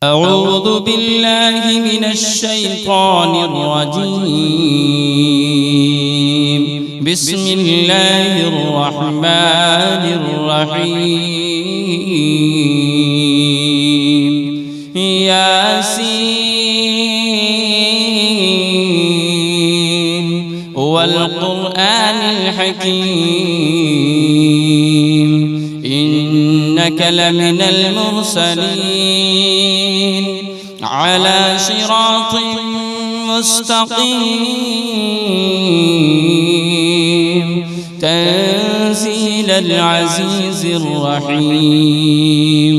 أعوذ بالله من الشيطان الرجيم. بسم الله الرحمن الرحيم. ياسين والقرآن الحكيم إنك لمن المرسلين على صراط مستقيم تنزيل العزيز الرحيم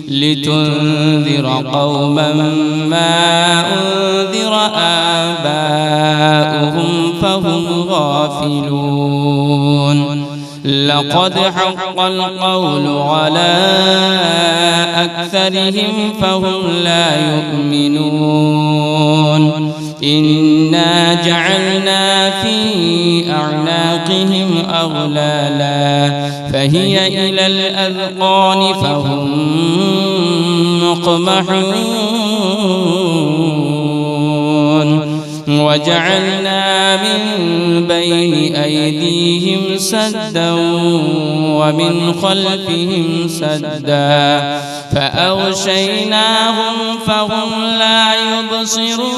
لتنذر قوما ما أنذر آباؤهم فهم غافلون. لقد حق القول على أكثرهم فهم لا يؤمنون. إنا جعلنا في أعناقهم أغلالا فهي إلى الأذقان فهم مقمحون. وجعلنا من بين أيديهم سدا ومن خلفهم سدا فأغشيناهم فهم لا يبصرون.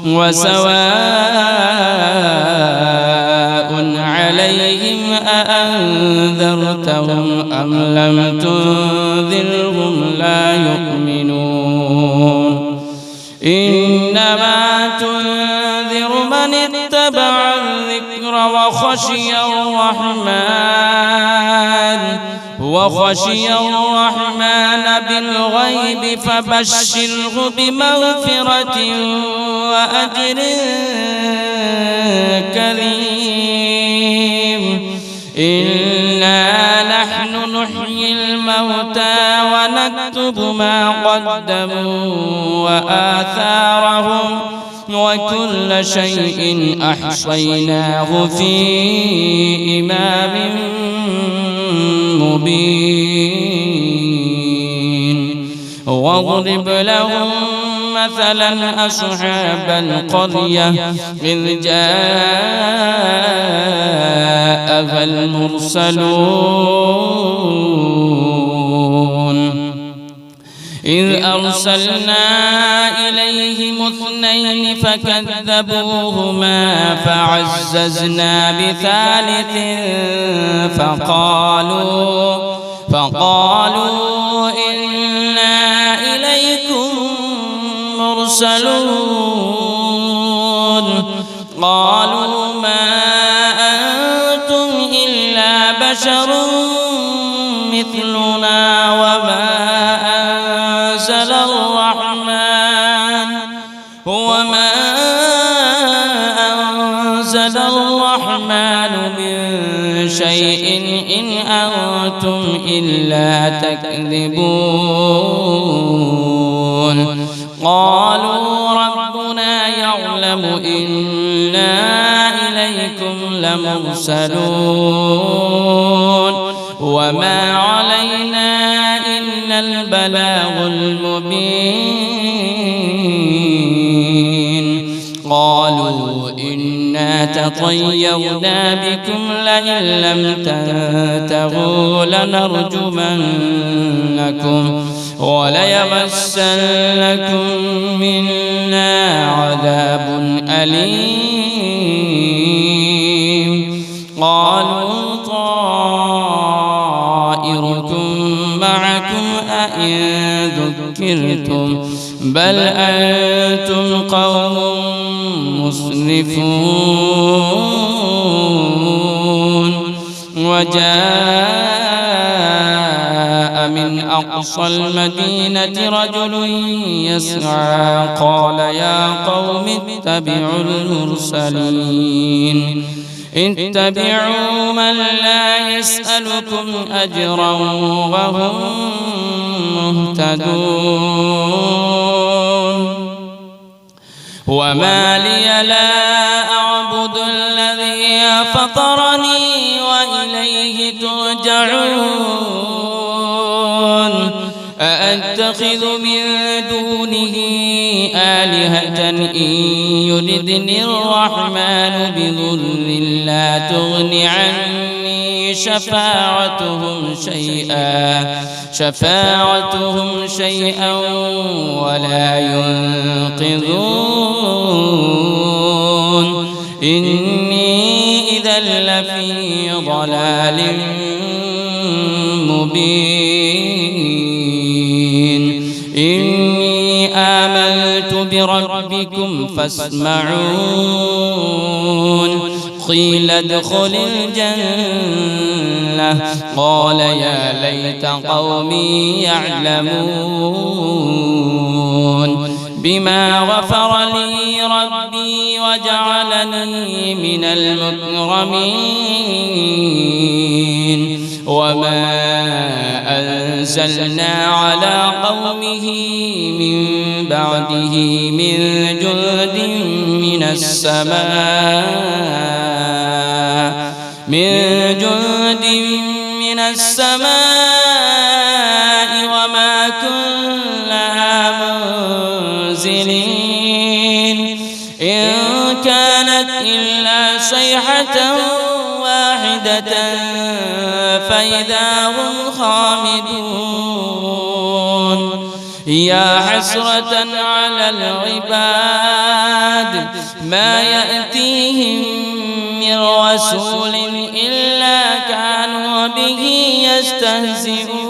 وسواء عليهم أأنذرتهم أم لم تنذرهم لا يؤمنون. إنما تنذر من اتبع الذكر وخشي الرحمن بالغيب فبشره بمغفرة وأجر كريم. إنا نحن نحيي الموتى ونكتب ما قدموا وآثارهم وكل شيء أحصيناه في إمام مبين. واضرب لهم مثلا أصحاب القرية إذ جاءها المرسلون إذ أرسلنا إليهم 2 فكذبوهما فعززنا بثالث فقالوا إنا إليكم مرسلون. قالوا ما أنتم إلا بشر مثلنا وما أنزل الرحمن من شيء إن أنتم إلا تكذبون. قالوا ربنا يعلم إنا إليكم لمرسلون وما علينا إلا البلاغ المبين. قالوا إنا تطيرنا بكم لئن لم تنتهوا لنرجمنكم وليمسنكم منا عذاب أليم. قالوا طائركم معكم أئن ذكرتم بل أنتم قوم مسرفون. وجاء من أقصى المدينة رجل يسعى قال يا قوم اتبعوا المرسلين اتبعوا من لا يسألكم أجرا وهم مهتدون. وما لي لا أعبد الذي فطرني وإليه ترجعون. أأتخذ من دونه آلهة إن يردني الرحمن بضر لا تغن عني شفاعتهم شيئا ولا ينقذون إني إذا لفي ضلال مبين إني آمنت بربكم فاسمعون قيل ادخل الجنة قال يا ليت قومي يعلمون بما غفر لي ربي وجعلني من المكرمين وما أنزلنا على قومه من بعده من جند من السماء وما كنا منزلين إن كانت إلا صيحة واحدة فإذا هم خامدون يا حسرة على العباد ما يأتيهم من رسول إلا كانوا به يستهزئون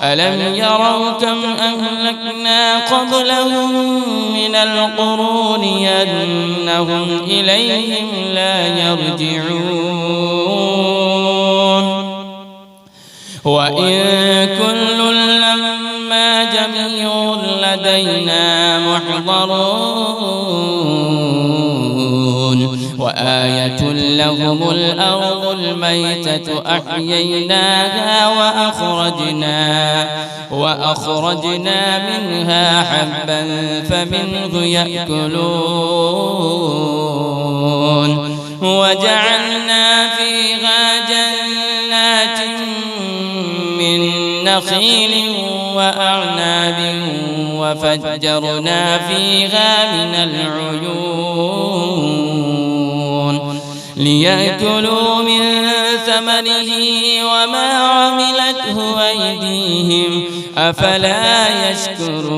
ألم يروا كم أهلكنا قبلهم من القرون أنهم إليهم لا يرجعون وإن كل لما جميع لدينا محضرون وآية لهم الأرض الميتة أحييناها وأخرجنا منها حبا فمنه يأكلون وجعلنا فيها جنات من نخيل وأعناب وفجرنا فيها من العيون ليأكلوا من ثمره وما عملته أيديهم أفلا يشكرون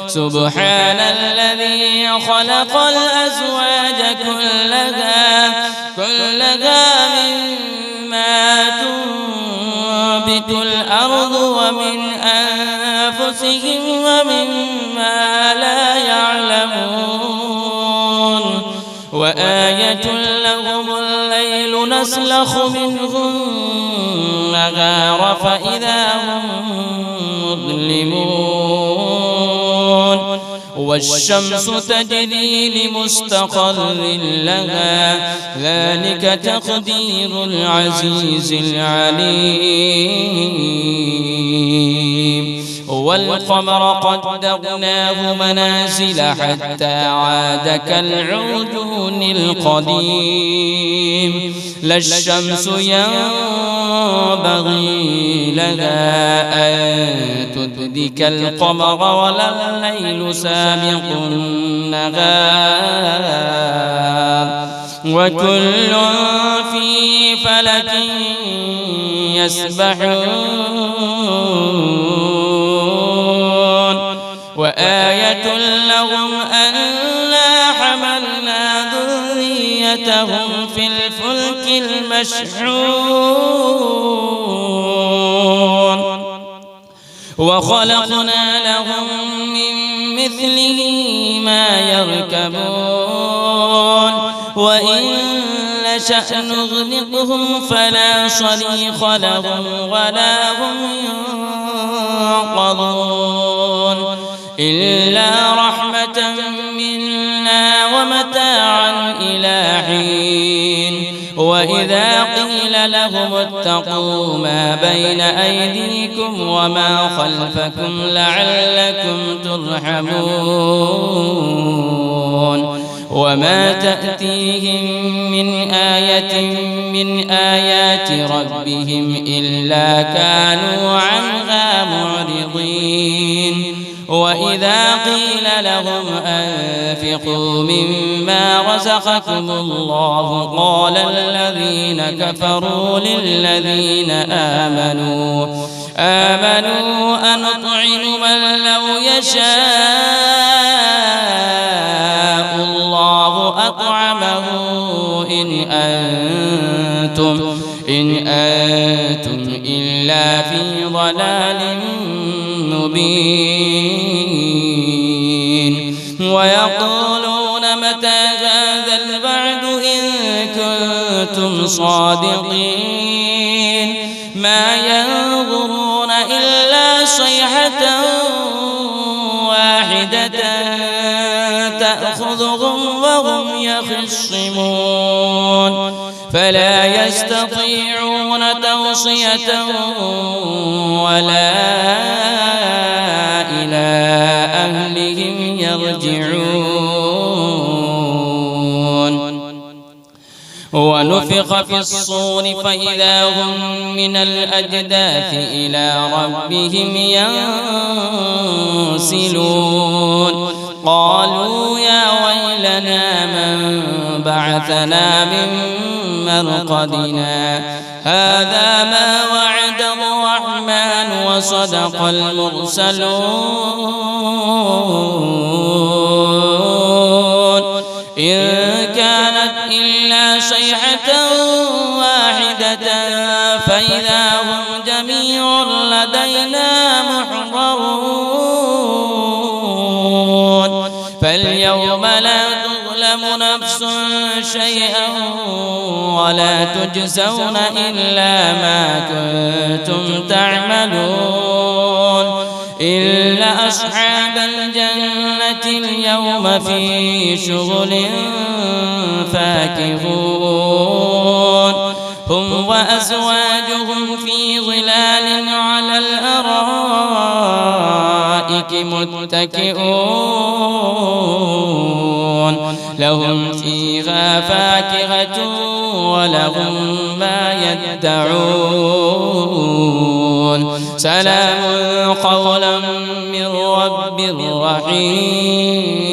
سبحان الذي خلق الأزواج كلها مما تنبت الأرض ومن أنفسهم ومما لا يعلمون وآية لهم الليل نسلخ منه النهار فإذا هم مظلمون والشمس تجري لمستقر لها ذلك تقدير العزيز العليم والقمر قدرناه منازل حتى عاد كالعرجون القديم لا الشمس ينبغي لها أن تدرك القمر ولا الليل سابق النهار وكل في فلك يسبحون وآية لهم أنا حملنا ذريتهم في الفلك المشحون وخلقنا لهم من مثله ما يركبون وإن نشأ نغرقهم فلا صريخ لهم ولا هم ينقذون إلا رحمة منا ومتاعا إلى حين وإذا قيل لهم اتقوا ما بين أيديكم وما خلفكم لعلكم ترحمون وما تأتيهم من آية من آيات ربهم إلا كانوا عنها معرضين وإذا قيل لهم أنفقوا مما رزقكم الله قال الذين كفروا للذين آمنوا أنطعم من لو يشاء الله أطعمه إن أنتم إلا في ضلال مبين ويقولون متى هذا الوعد إن كنتم صادقين ما ينظرون إلا صيحة واحدة تأخذهم وهم يخصمون فلا يستطيعون توصية ولا إلى أهلهم يرجعون ونفخ في الصور فإذا هم من الأجداث إلى ربهم ينسلون قالوا يا ويلنا من بعثنا من مرقدنا هذا ما وعد الرحمن وصدق المرسلون إن كانت إلا صيحة واحدة فإذا هم جميع لدينا محضرون فاليوم لا تظلم نفس شيئا ولا تجزون إلا ما كنتم تعملون إلا أصحاب الجنة اليوم في شغل فاكهون هم وأزواجهم في ظلال على الأرائك متكئون لهم فيها فاكهة ولهم ما يدعون سلام قولا من رب رحيم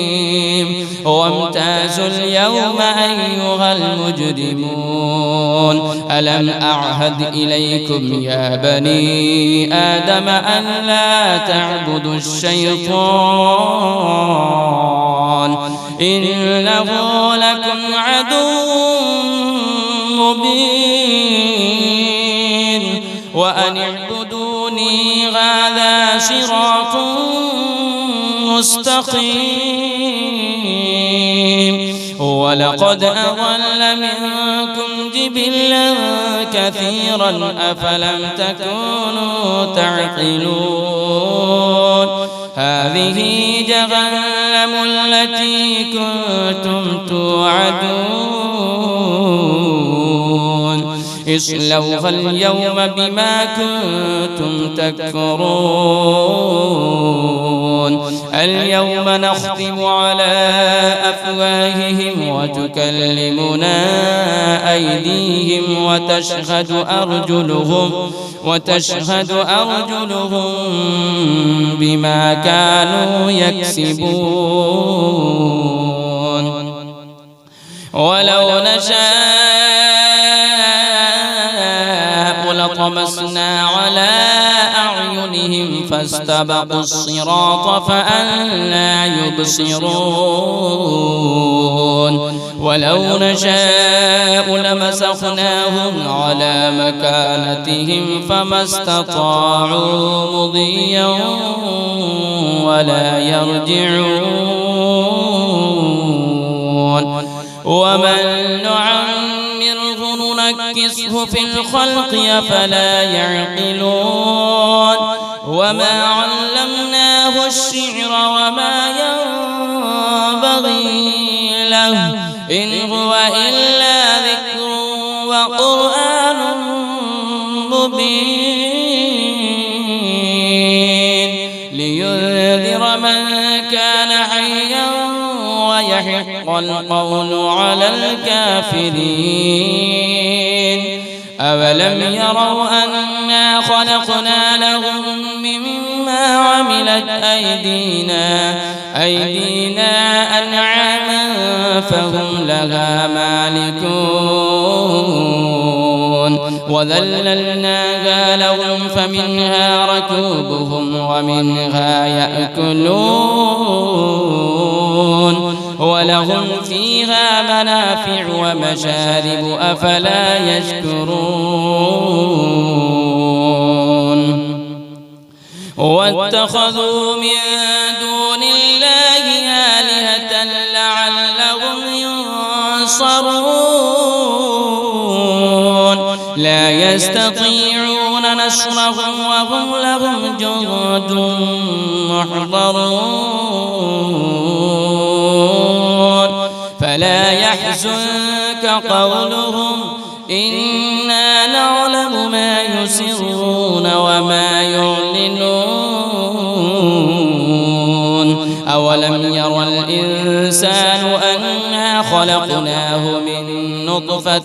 وامتازوا اليوم أيها المجرمون ألم أعهد إليكم يا بني آدم أن لا تعبدوا الشيطان إنه لكم عدو مبين وأن اعبدوني هذا صراط مستقيم ولقد أضل منكم جبلا كثيرا أفلم تكونوا تعقلون هذه جهنم التي كنتم توعدون اصلوها اليوم بما كنتم تكفرون اليوم نختم على أفواههم وتكلمنا أيديهم وتشهد أرجلهم بما كانوا يكسبون ولو نشاء لطمسنا على أعينهم فاستبقوا الصراط فأنى يبصرون ولو نشاء لمسخناهم على مكانتهم فما استطاعوا مضيا ولا يرجعون ومن نعمره ننكسه في الخلق أفلا يعقلون وما علمناه الشعر وما ينبغي له إن هو إلا ذكر وقرآن مبين لينذر من كان حيا ويحق القول على الكافرين أولم يروا أنا خلقنا لهم مما عملت أيدينا أنعاما فهم لها مالكون وذللناها لهم فمنها ركوبهم ومنها يأكلون ولهم فيها منافع ومشارب أفلا يشكرون واتخذوا من دون الله آلهة لعلهم ينصرون لا يستطيعون نصرهم وهم لهم جند محضرون فلا يحزنك قولهم إنا نعلم ما يسرون وما يعلنون أولم ير الإنسان أنا خلقناه من نطفة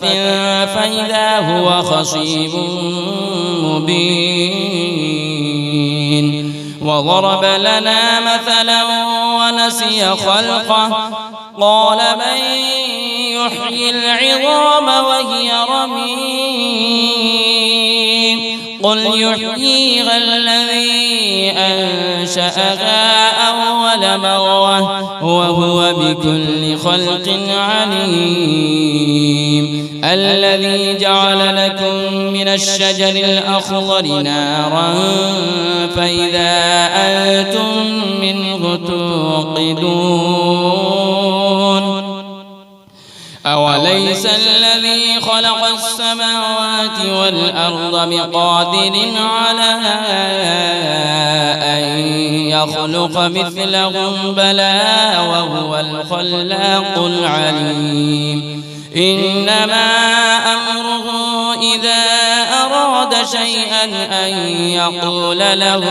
فإذا هو خصيم مبين وضرب لنا مثلا ونسي خلقه قال من يحيي العظام وهي رميم قل يحييها الذي أنشأها أول مرة وهو بكل خلق عليم الذي جعل لكم من الشجر الأخضر نارا فإذا أنتم منه توقدون أوليس الذي خلق السماوات والأرض بقادر على أن يخلق مثلهم بلى وهو الخلاق العليم إنما أمره إذا أراد شيئا أن يقول له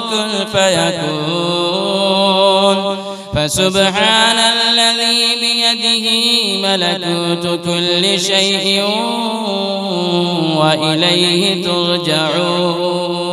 كن فيكون فسبحان الذي بيده ملكوت كل شيء وإليه ترجعون